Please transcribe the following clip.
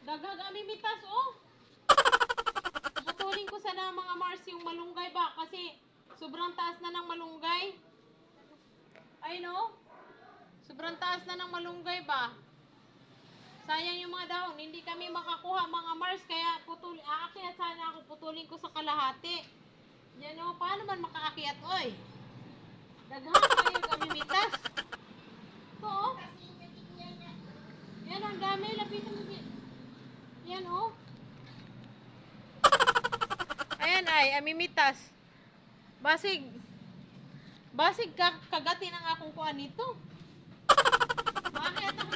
Daghag amimitas, oh. Putulin ko sana mga Mars yung malunggay ba? Kasi sobrang taas na ng malunggay. Ay, no? Sobrang taas na ng malunggay ba? Sayang yung mga dahon. Hindi kami makakuha mga Mars. Kaya aakyat sana ako. Putulin ko sa kalahati. Yan, oh. Paano man makaakyat, oy? Daghag kayo amimitas. Ito, oh. Yan, ang dami. Lapitan mo. Yan, oh. Ayan ay, amimitas. Basig kagatin ang akong kuan nito. Bakit ako